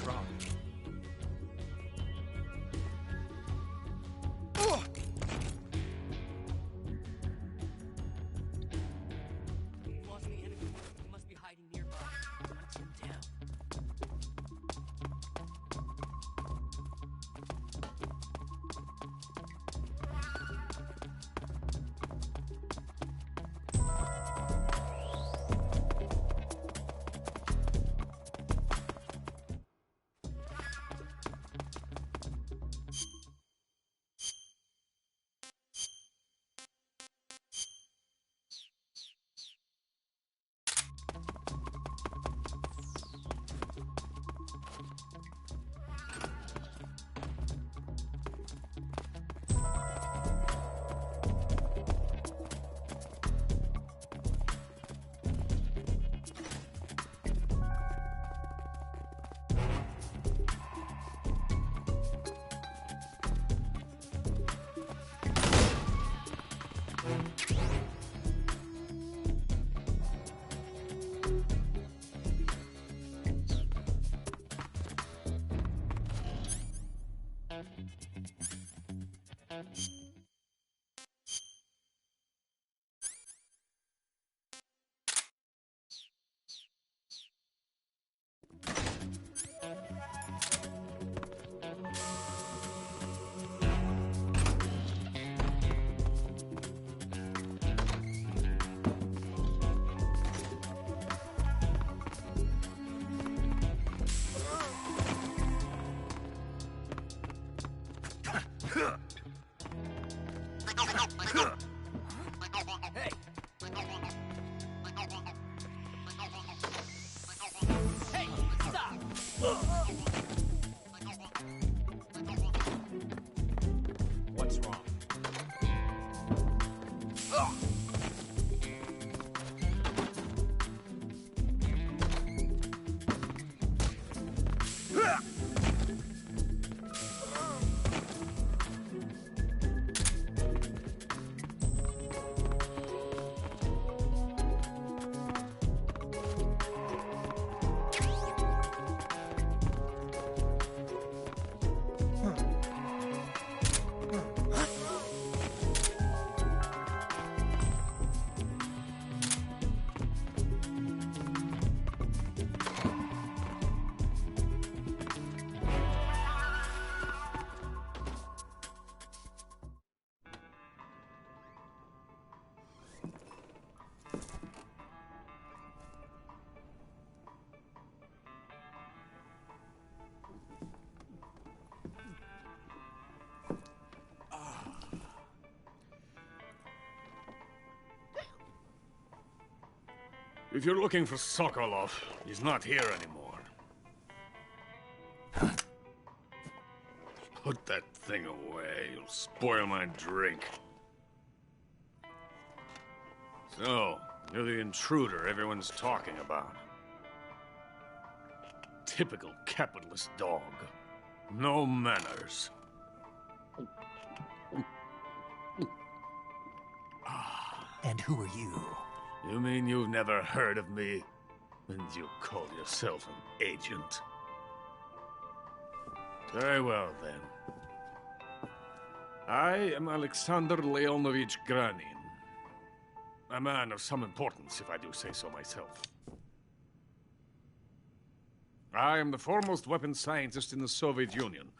wrong? Lost the enemy. He must be hiding nearby. Hunt him down. Hey! Hey! Stop! What's wrong? If you're looking for Sokolov, he's not here anymore. Put that thing away. You'll spoil my drink. So, you're the intruder everyone's talking about. Typical capitalist dog. No manners. And who are you? You mean you've never heard of me? And you call yourself an agent? Very well, then. I am Alexander Leonovich Granin. A man of some importance, if I do say so myself. I am the foremost weapons scientist in the Soviet Union,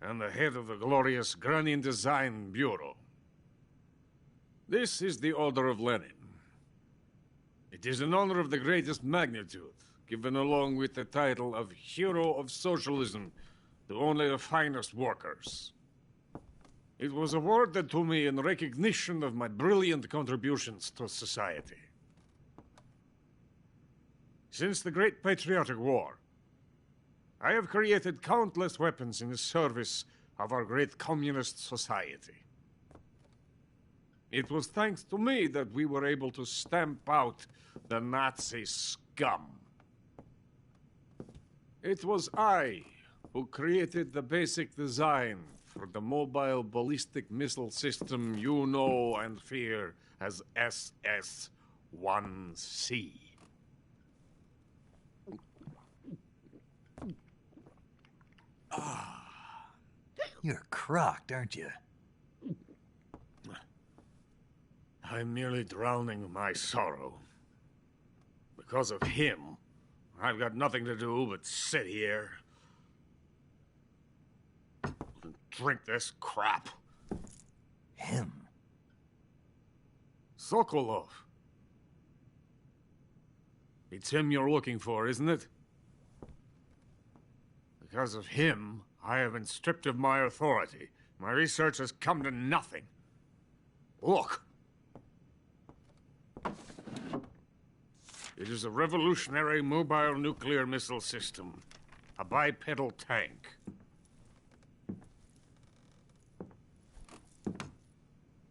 and the head of the glorious Granin Design Bureau. This is the Order of Lenin. It is an honor of the greatest magnitude, given along with the title of Hero of Socialism to only the finest workers. It was awarded to me in recognition of my brilliant contributions to society. Since the Great Patriotic War, I have created countless weapons in the service of our great communist society. It was thanks to me that we were able to stamp out the Nazi scum. It was I who created the basic design for the mobile ballistic missile system you know and fear as SS-1C. You're crocked, aren't you? I'm merely drowning my sorrow. Because of him, I've got nothing to do but sit here and drink this crap. Him? Sokolov. It's him you're looking for, isn't it? Because of him, I have been stripped of my authority. My research has come to nothing. Look. It is a revolutionary mobile nuclear missile system. A bipedal tank.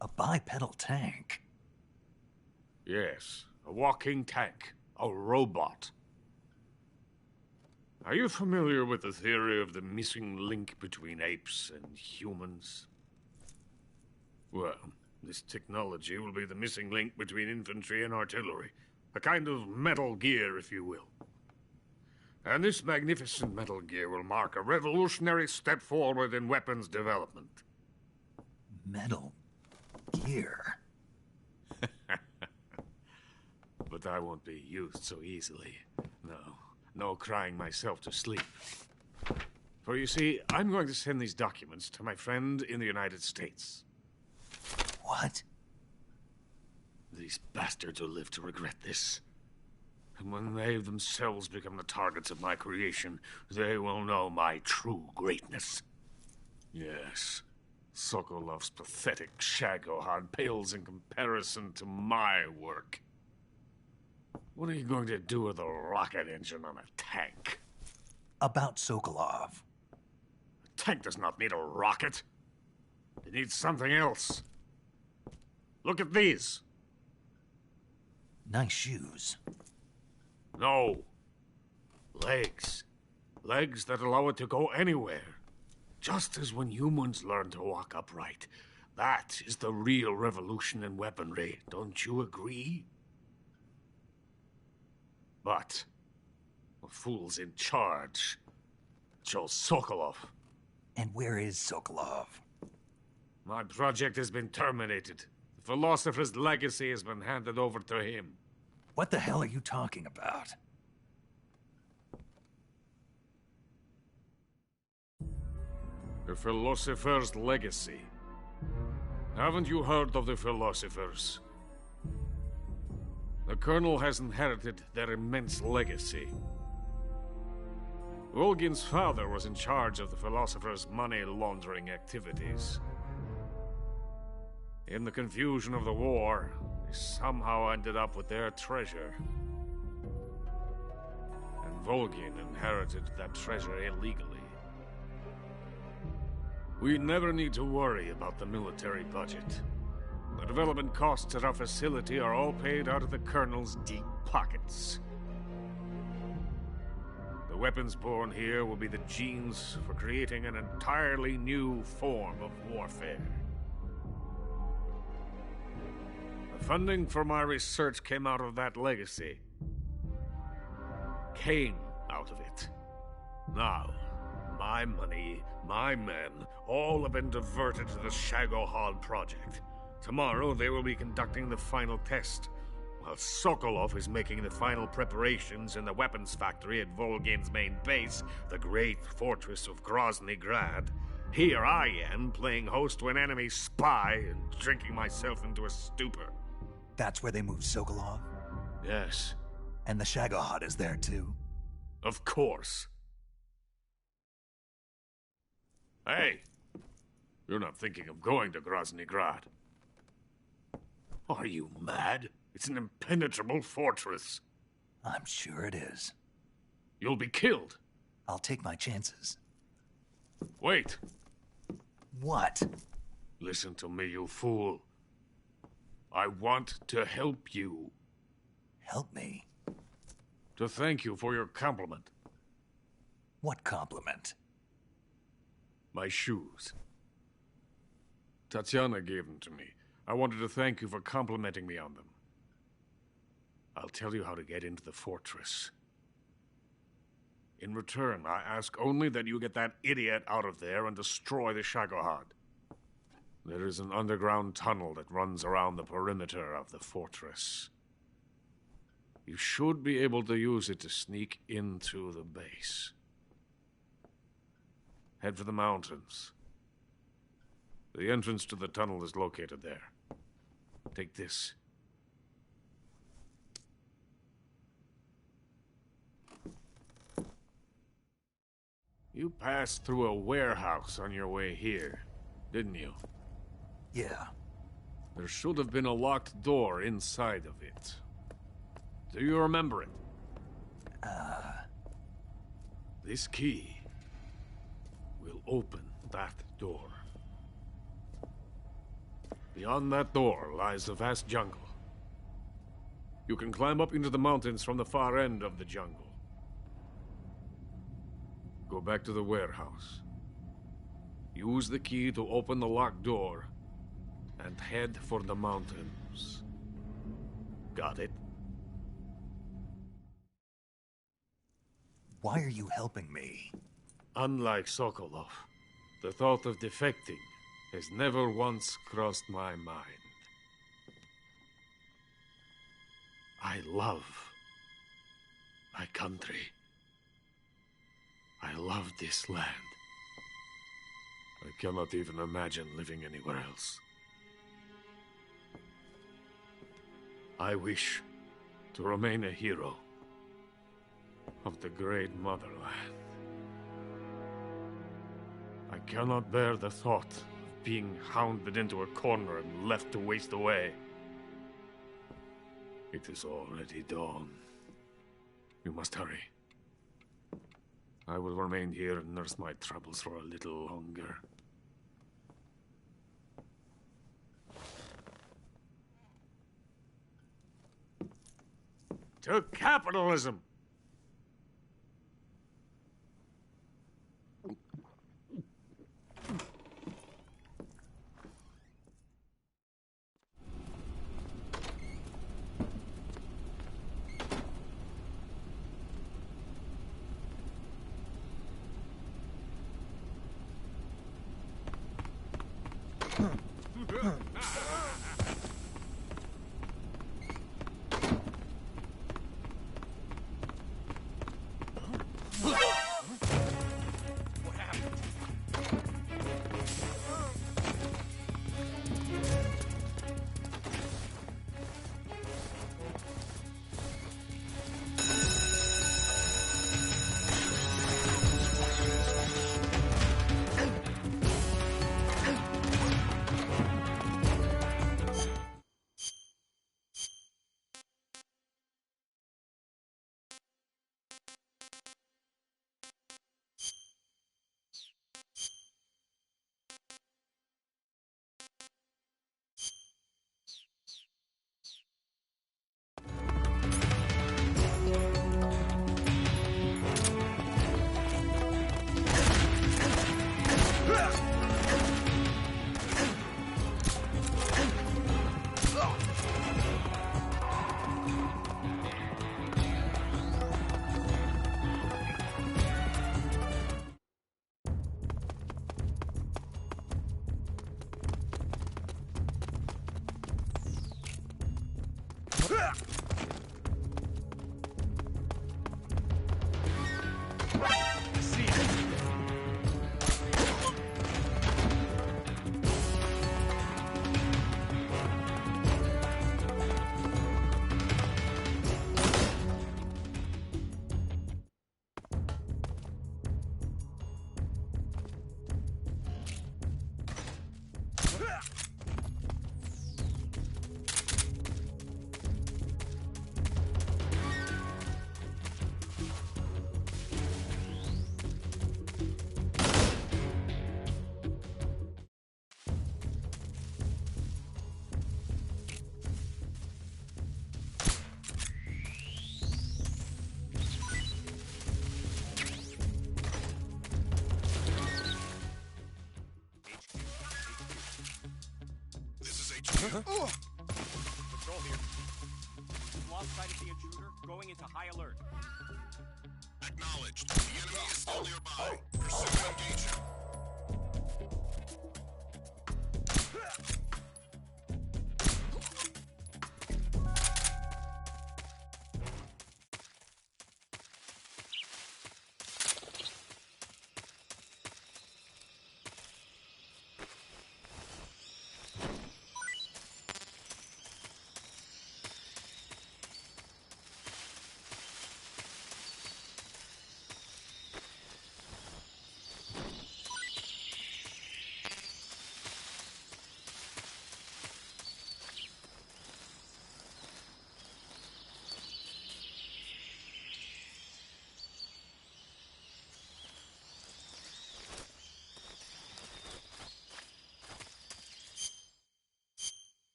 A bipedal tank? Yes, a walking tank. A robot. Are you familiar with the theory of the missing link between apes and humans? Well, this technology will be the missing link between infantry and artillery. A kind of Metal Gear, if you will. And this magnificent Metal Gear will mark a revolutionary step forward in weapons development. Metal Gear? But I won't be used so easily. No crying myself to sleep. For you see, I'm going to send these documents to my friend in the United States. What? These bastards will live to regret this. And when they themselves become the targets of my creation, they will know my true greatness. Yes, Sokolov's pathetic Shagohod pales in comparison to my work. What are you going to do with a rocket engine on a tank? About Sokolov. A tank does not need a rocket. It needs something else. Look at these. Nice shoes. No. Legs. Legs that allow it to go anywhere. Just as when humans learn to walk upright. That is the real revolution in weaponry. Don't you agree? But the fool's in charge. Joe Sokolov. And where is Sokolov? My project has been terminated. The philosopher's legacy has been handed over to him. What the hell are you talking about? The philosopher's legacy. Haven't you heard of the philosophers? The Colonel has inherited their immense legacy. Volgin's father was in charge of the philosophers' money laundering activities. In the confusion of the war, they somehow ended up with their treasure. And Volgin inherited that treasure illegally. We never need to worry about the military budget. The development costs at our facility are all paid out of the Colonel's deep pockets. The weapons born here will be the genes for creating an entirely new form of warfare. The funding for my research came out of that legacy. Came out of it. Now, my money, my men, all have been diverted to the Shagohod project. Tomorrow they will be conducting the final test, while Sokolov is making the final preparations in the weapons factory at Volgin's main base, the great fortress of Grozny Grad. Here I am, playing host to an enemy spy and drinking myself into a stupor. That's where they moved Sokolov? Yes. And the Shagohod is there too? Of course. Hey! You're not thinking of going to Grozny Grad. Are you mad? It's an impenetrable fortress. I'm sure it is. You'll be killed. I'll take my chances. Wait. What? Listen to me, you fool. I want to help you. Help me? To thank you for your compliment. What compliment? My shoes. Tatiana gave them to me. I wanted to thank you for complimenting me on them. I'll tell you how to get into the fortress. In return, I ask only that you get that idiot out of there and destroy the Shagohod. There is an underground tunnel that runs around the perimeter of the fortress. You should be able to use it to sneak into the base. Head for the mountains. The entrance to the tunnel is located there. Take this. You passed through a warehouse on your way here, didn't you? Yeah. There should have been a locked door inside of it. Do you remember it? This key will open that door. Beyond that door lies a vast jungle. You can climb up into the mountains from the far end of the jungle. Go back to the warehouse. Use the key to open the locked door and head for the mountains. Got it? Why are you helping me? Unlike Sokolov, the thought of defecting has never once crossed my mind. I love my country. I love this land. I cannot even imagine living anywhere else. I wish to remain a hero of the great motherland. I cannot bear the thought of being hounded into a corner and left to waste away. It is already dawn. You must hurry. I will remain here and nurse my troubles for a little longer. To capitalism! Patrol here. We've lost sight of the intruder, going into high alert. Acknowledged. The enemy is still nearby. Pursue and engage him.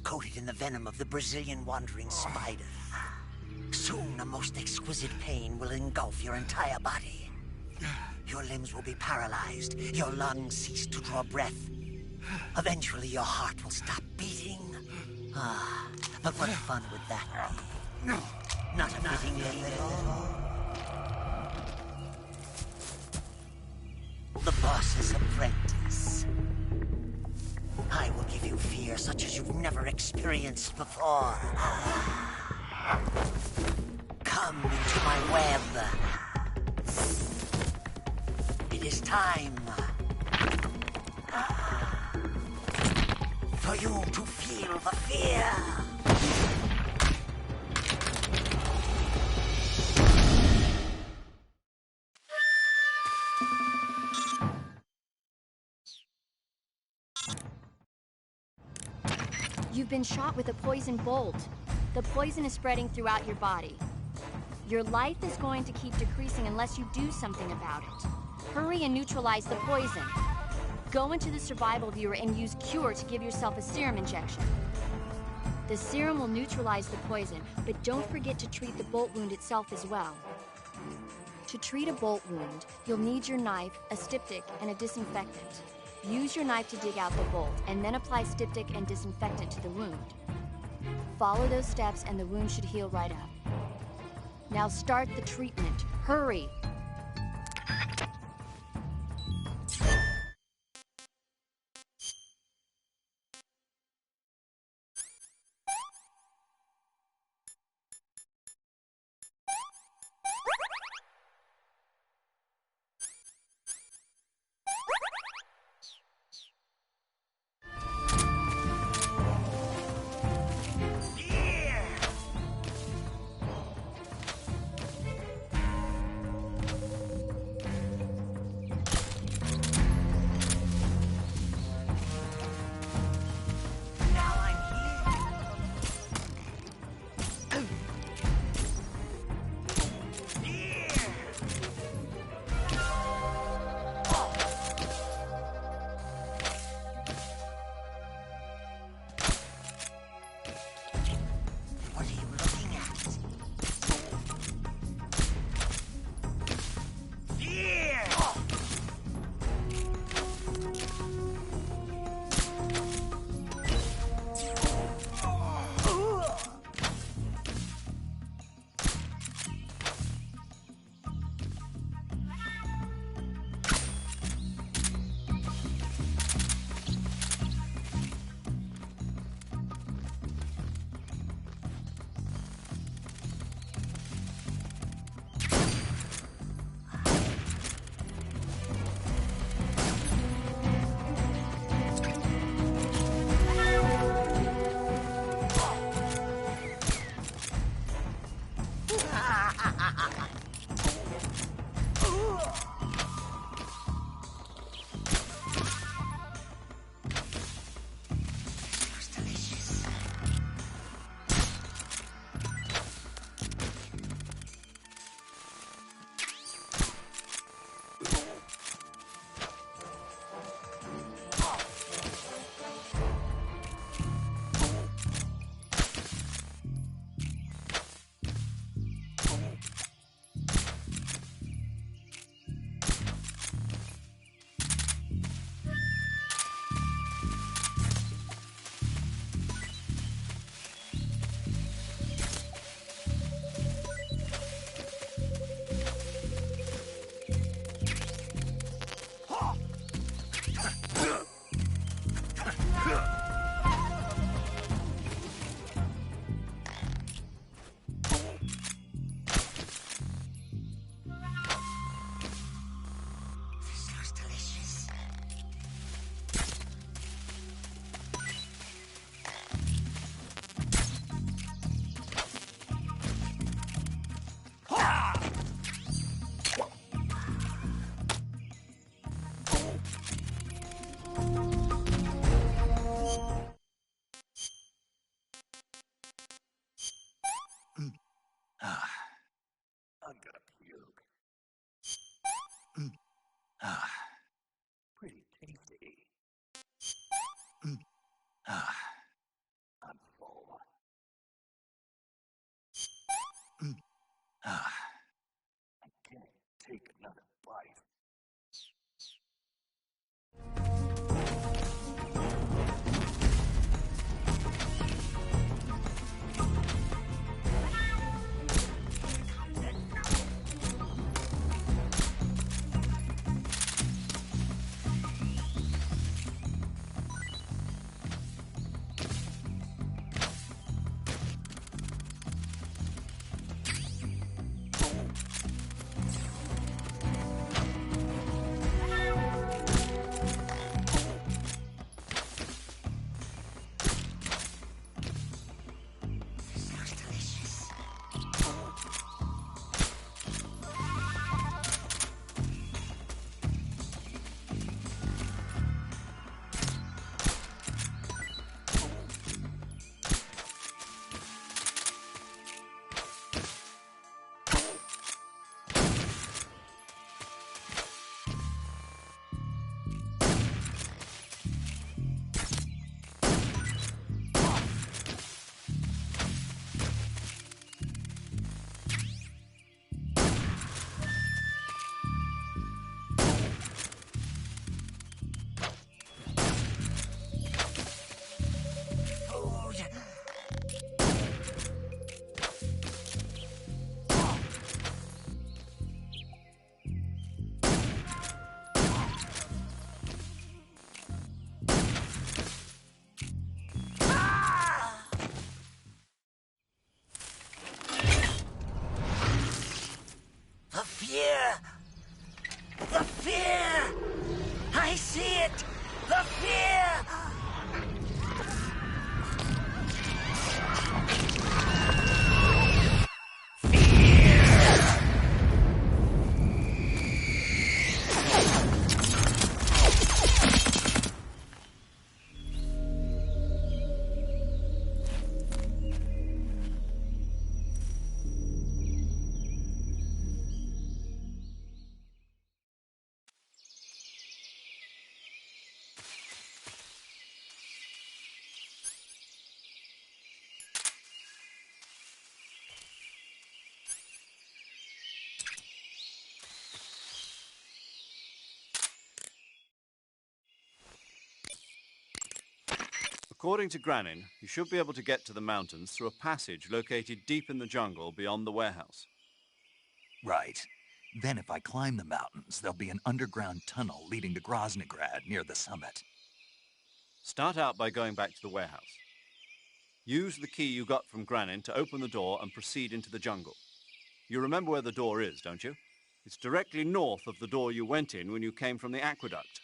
Coated in the venom of the Brazilian wandering spider. Soon a most exquisite pain will engulf your entire body. Your limbs will be paralyzed, your lungs cease to draw breath. Eventually your heart will stop beating. But what fun would that be? Not a fitting name at all. The boss's apprentice. I will give you fear such as you've never experienced before. Come into my web. It is time for you to feel the fear. You've been shot with a poison bolt. The poison is spreading throughout your body. Your life is going to keep decreasing unless you do something about it. Hurry and neutralize the poison. Go into the survival viewer and use Cure to give yourself a serum injection. The serum will neutralize the poison, but don't forget to treat the bolt wound itself as well. To treat a bolt wound, you'll need your knife, a styptic, and a disinfectant. Use your knife to dig out the bolt, and then apply styptic and disinfectant to the wound. Follow those steps and the wound should heal right up. Now start the treatment. Hurry! I'm gonna puke. Ah, pretty tasty. Ah, I'm full. Ah, I can't take another bite. The fear! The fear! I see it! The fear! According to Granin, you should be able to get to the mountains through a passage located deep in the jungle beyond the warehouse. Right. Then if I climb the mountains, there'll be an underground tunnel leading to Groznygrad near the summit. Start out by going back to the warehouse. Use the key you got from Granin to open the door and proceed into the jungle. You remember where the door is, don't you? It's directly north of the door you went in when you came from the aqueduct.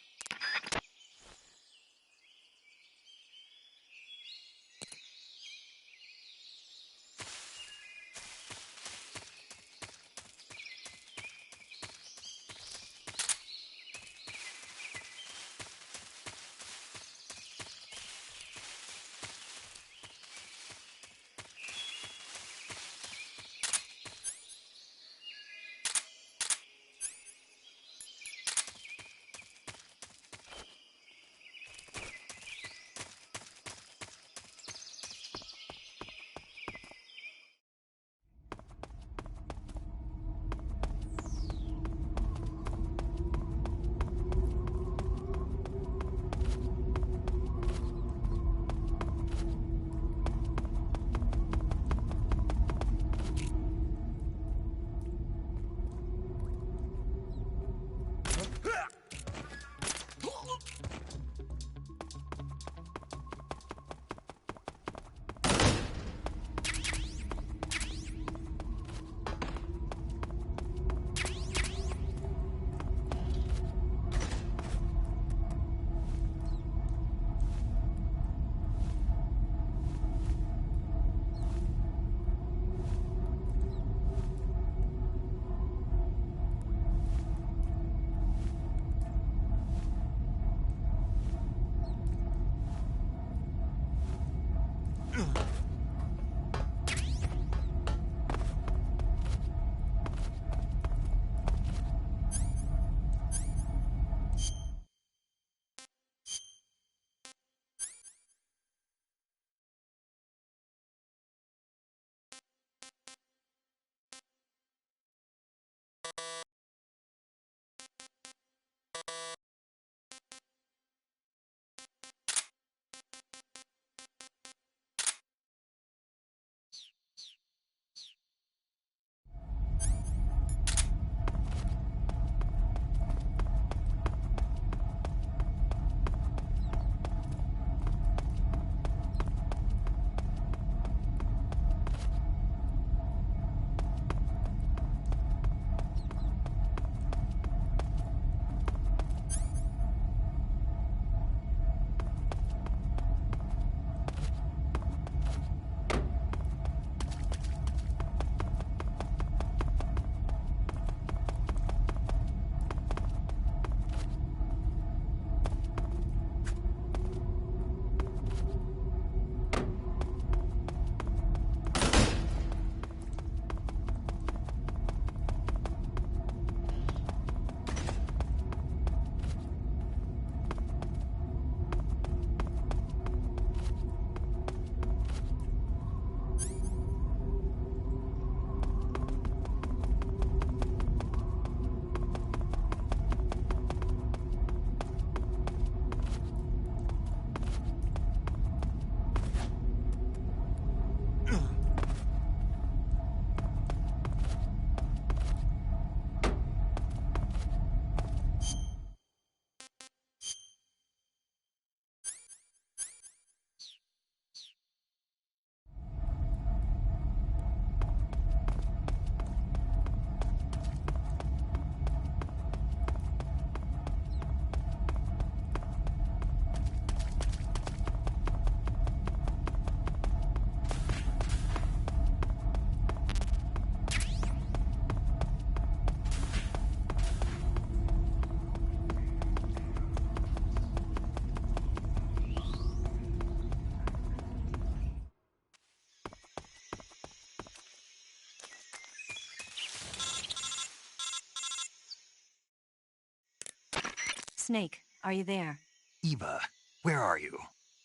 Snake, are you there? Eva, where are you?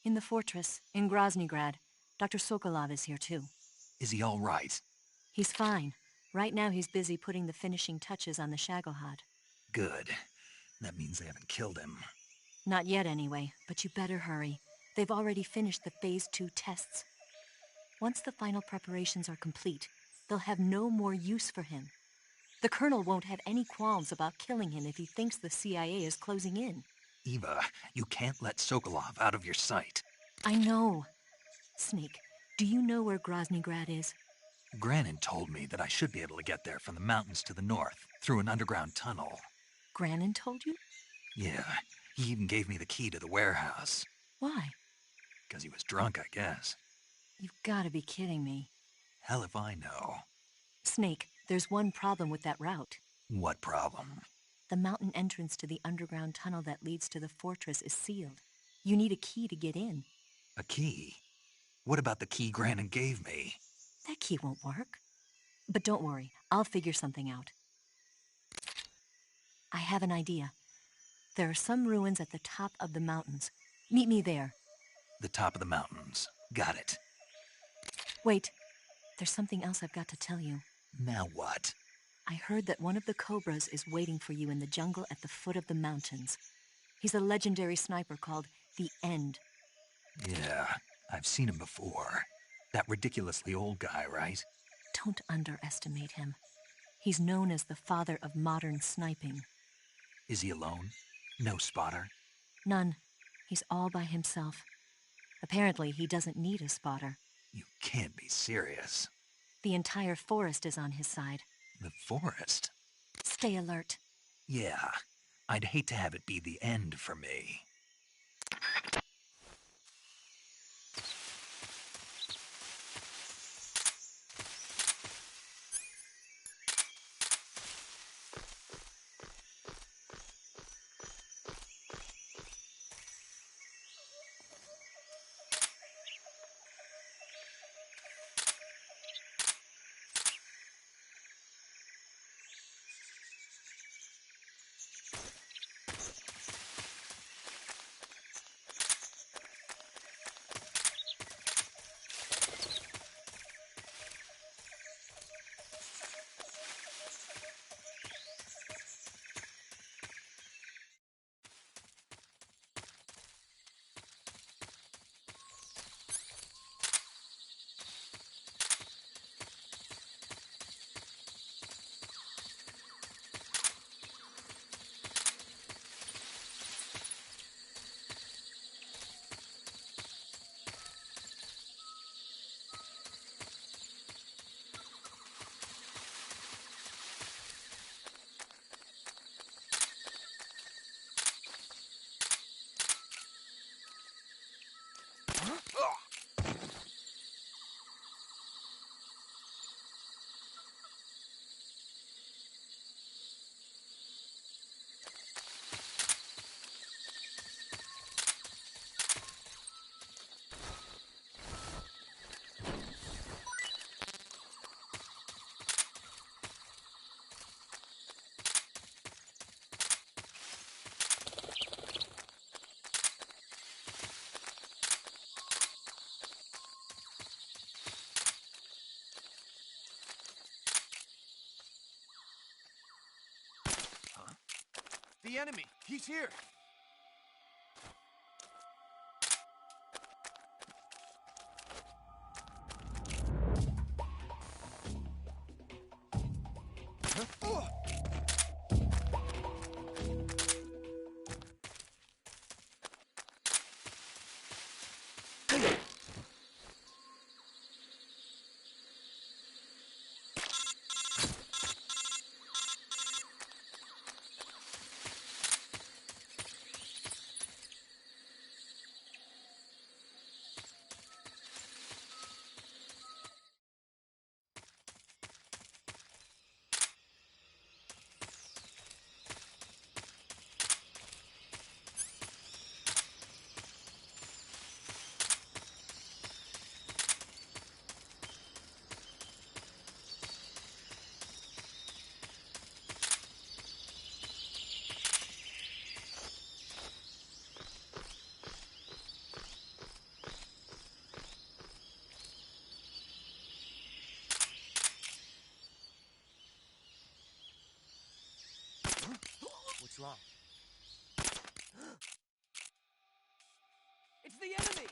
In the fortress, in Groznygrad. Dr. Sokolov is here too. Is he all right? He's fine. Right now he's busy putting the finishing touches on the Shagohod. Good. That means they haven't killed him. Not yet anyway, but you better hurry. They've already finished the Phase 2 tests. Once the final preparations are complete, they'll have no more use for him. The Colonel won't have any qualms about killing him if he thinks the CIA is closing in. Eva, you can't let Sokolov out of your sight. I know. Snake, do you know where Groznygrad is? Granin told me that I should be able to get there from the mountains to the north, through an underground tunnel. Granin told you? Yeah, he even gave me the key to the warehouse. Why? Because he was drunk, I guess. You've got to be kidding me. Hell if I know. Snake, there's one problem with that route. What problem? The mountain entrance to the underground tunnel that leads to the fortress is sealed. You need a key to get in. A key? What about the key Granin gave me? That key won't work. But don't worry, I'll figure something out. I have an idea. There are some ruins at the top of the mountains. Meet me there. The top of the mountains. Got it. Wait, there's something else I've got to tell you. Now what? I heard that one of the Cobras is waiting for you in the jungle at the foot of the mountains. He's a legendary sniper called The End. Yeah, I've seen him before. That ridiculously old guy, right? Don't underestimate him. He's known as the father of modern sniping. Is he alone? No spotter? None. He's all by himself. Apparently, he doesn't need a spotter. You can't be serious. The entire forest is on his side. The forest? Stay alert. Yeah, I'd hate to have it be the end for me. The enemy! He's here! What's wrong? It's the enemy!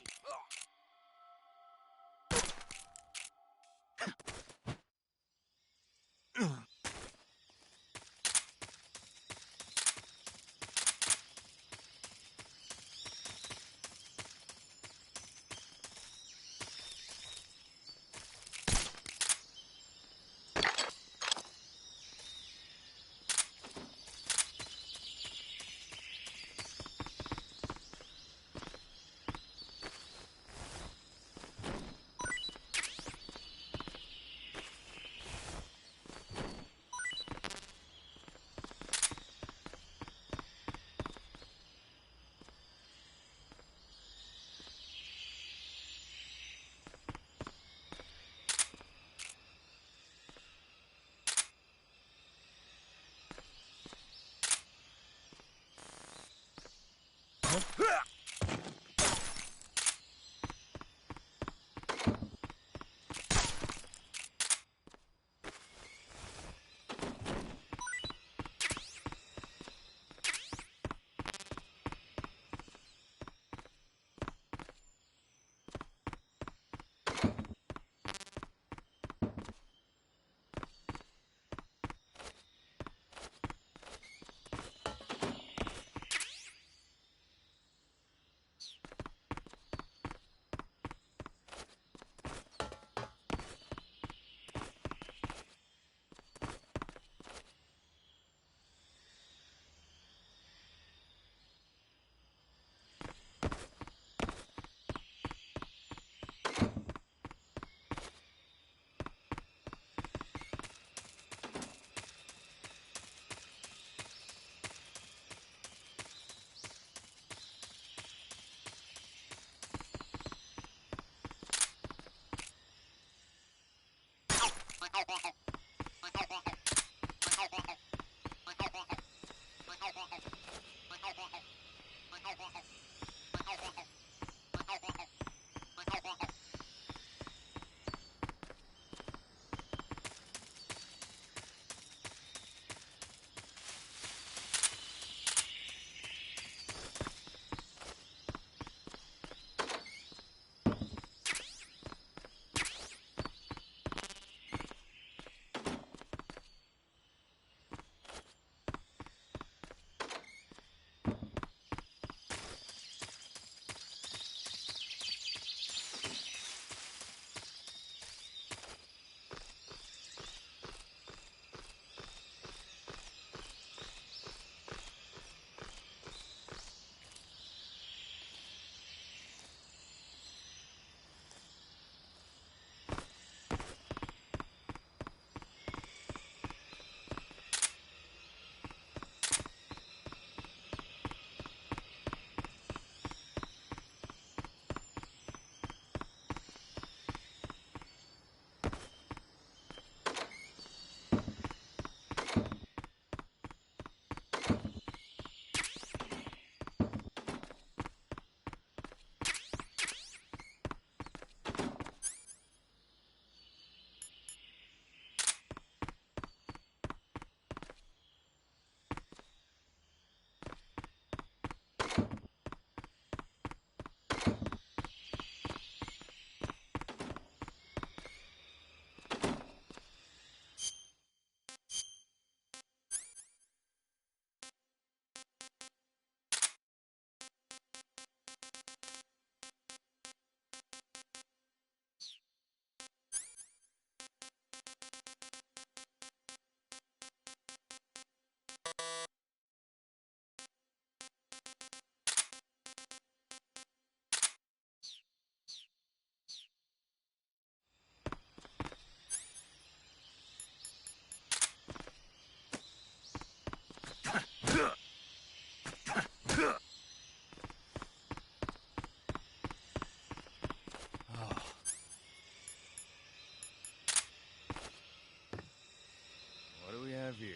have here?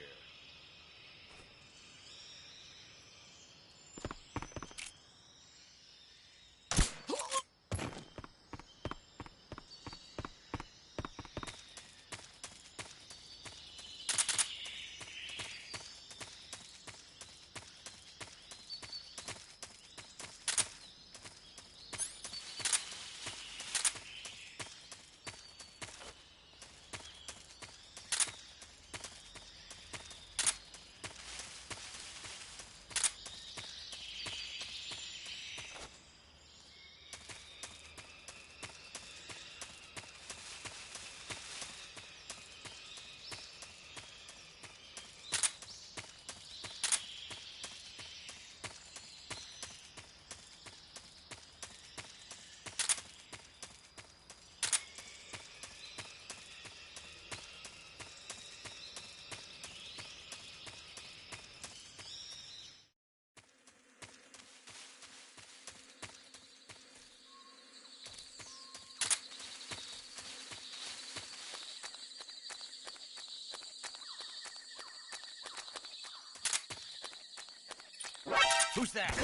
Who's that?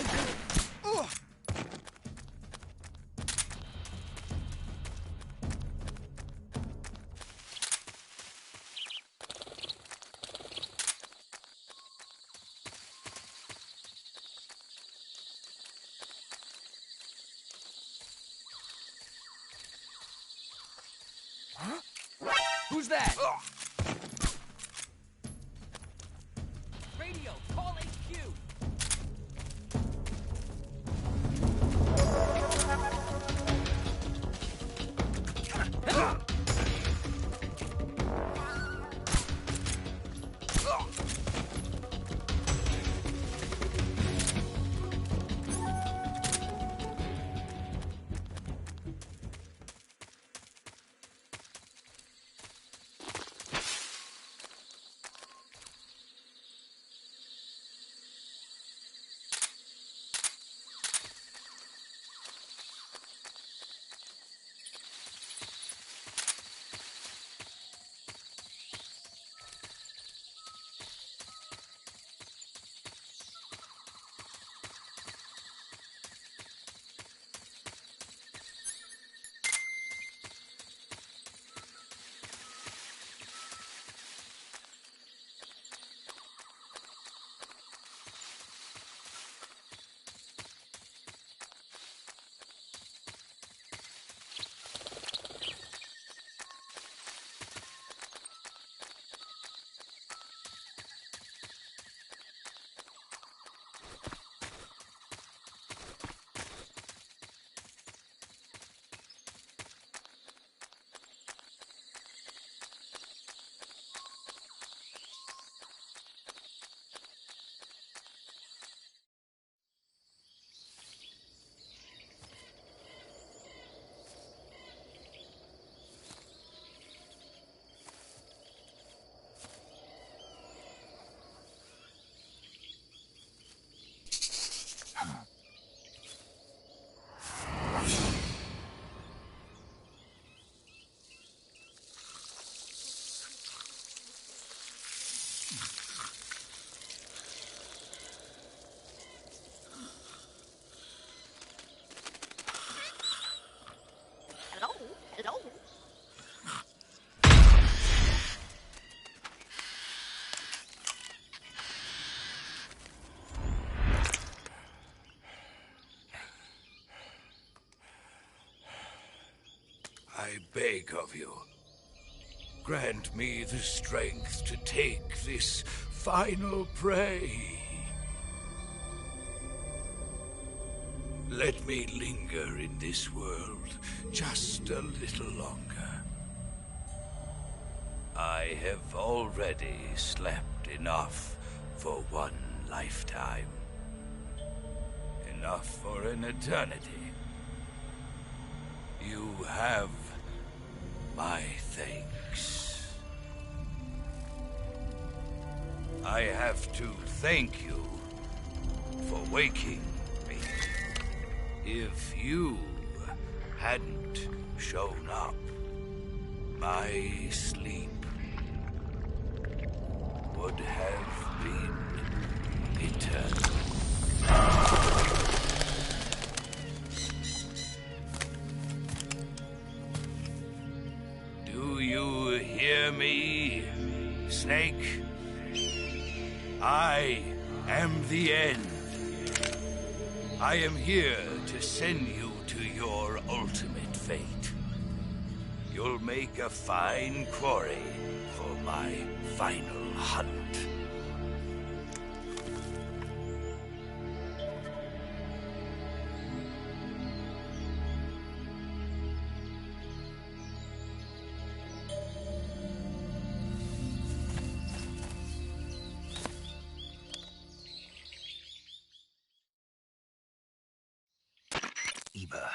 Huh? Who's that? Radio, call HQ. I beg of you, grant me the strength to take this final prey. Let me linger in this world just a little longer. I have already slept enough for one lifetime. Enough for an eternity. You have my thanks. I have to thank you for waking me. If you hadn't shown up, my sleep would have been eternal. Do you hear me, Snake? I am the end. I am here to send you to your ultimate fate. You'll make a fine quarry for my final hunt. Eva,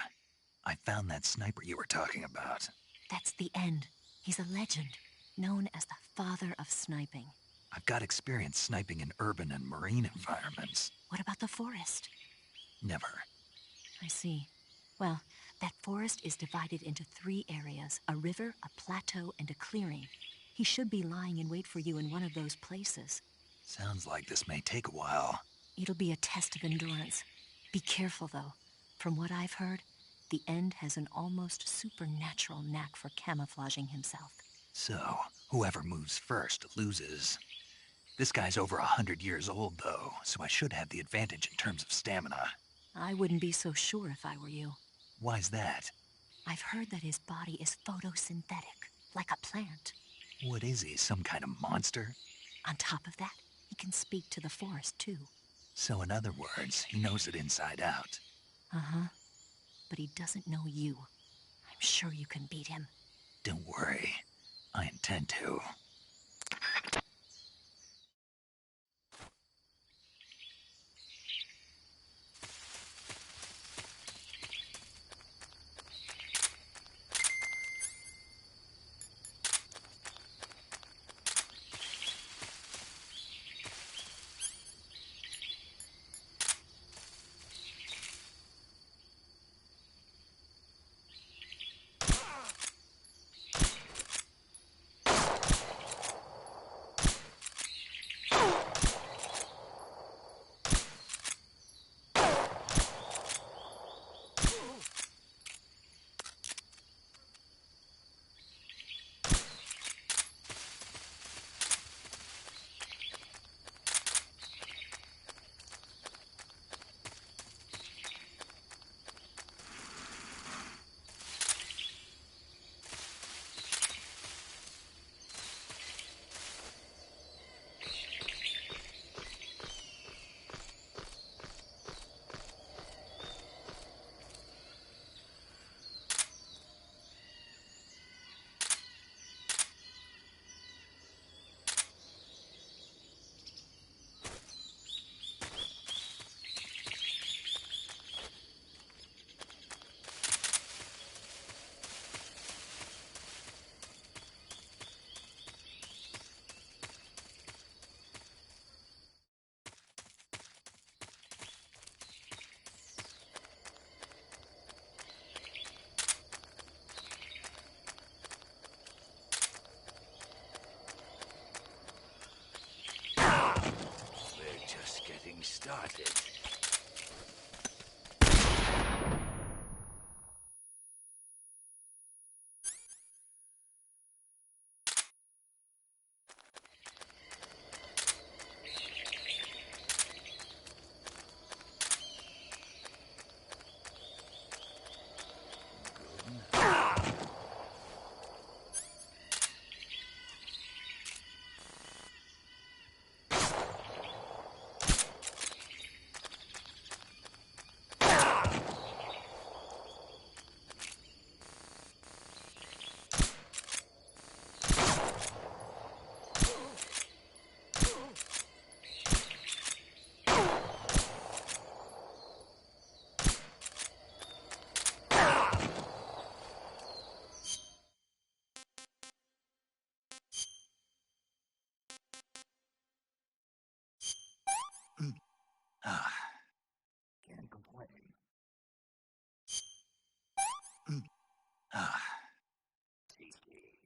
I found that sniper you were talking about. That's the end. He's a legend, known as the father of sniping. I've got experience sniping in urban and marine environments. What about the forest? Never. I see. Well, that forest is divided into 3 areas, a river, a plateau, and a clearing. He should be lying in wait for you in one of those places. Sounds like this may take a while. It'll be a test of endurance. Be careful, though. From what I've heard, the End has an almost supernatural knack for camouflaging himself. So, whoever moves first loses. This guy's over 100 years old, though, so I should have the advantage in terms of stamina. I wouldn't be so sure if I were you. Why's that? I've heard that his body is photosynthetic, like a plant. What is he, some kind of monster? On top of that, he can speak to the forest, too. So in other words, he knows it inside out. Uh-huh. But he doesn't know you. I'm sure you can beat him. Don't worry. I intend to. We're just getting started. Can't complain. Tasty.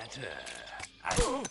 matter. I...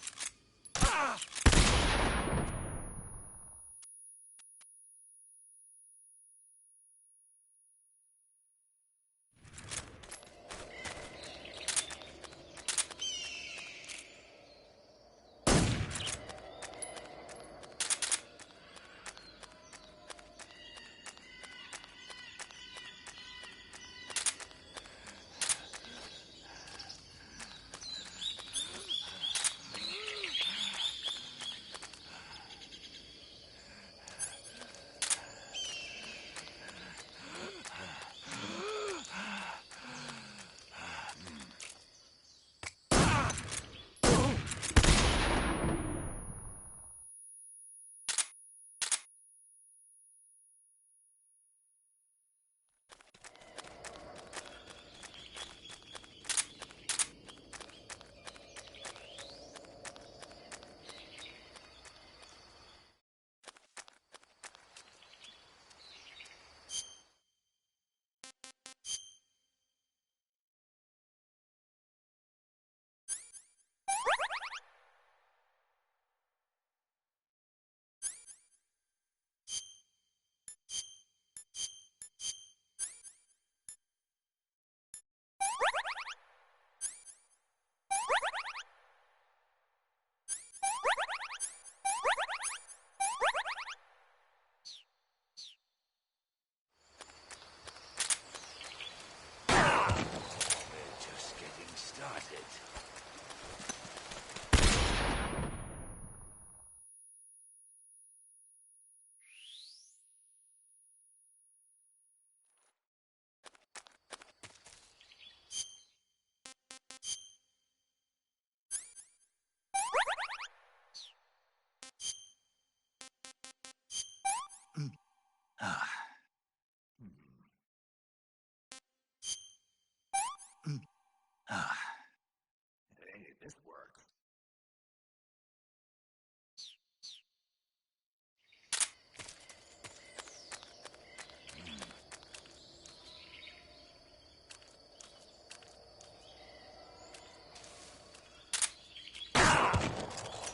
Hey, this works.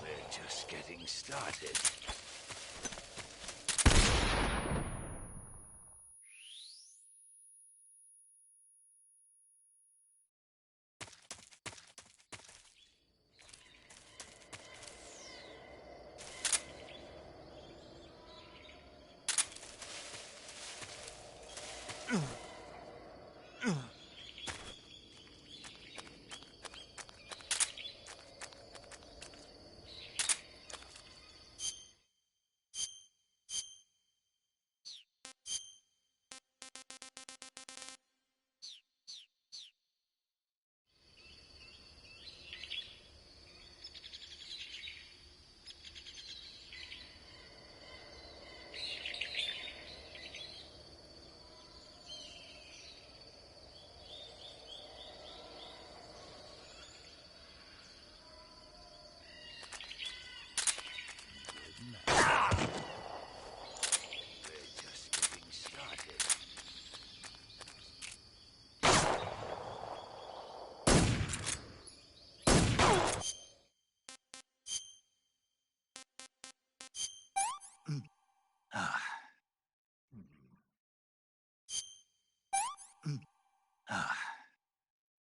We're just getting started.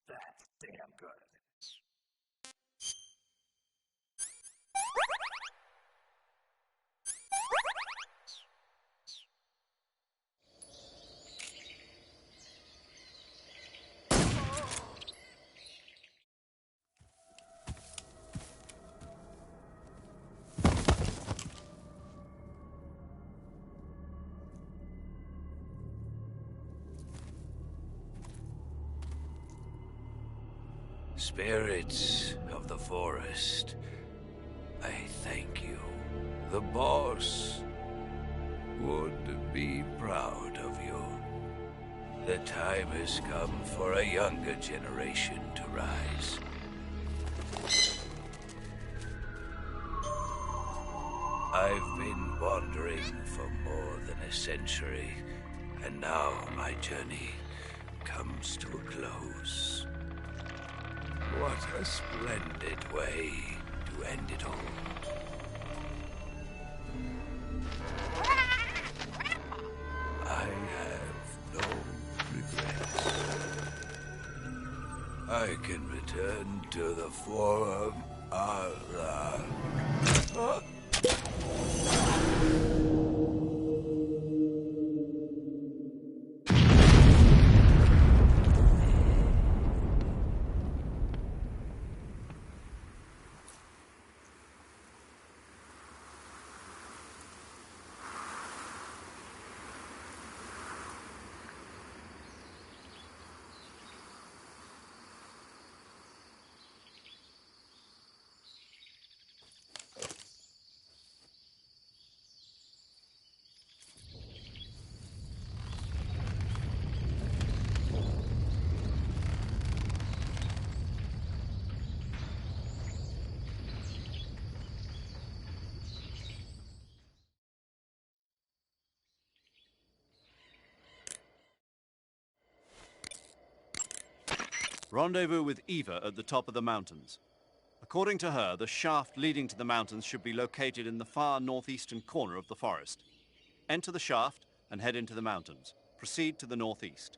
That's damn good. Spirits of the forest, I thank you. The boss would be proud of you. The time has come for a younger generation to rise. I've been wandering for more than a century, and now my journey comes to a close. What a splendid way to end it all. I have no regrets. I can return to the Forum Allah. Rendezvous with Eva at the top of the mountains. According to her, the shaft leading to the mountains should be located in the far northeastern corner of the forest. Enter the shaft and head into the mountains. Proceed to the northeast.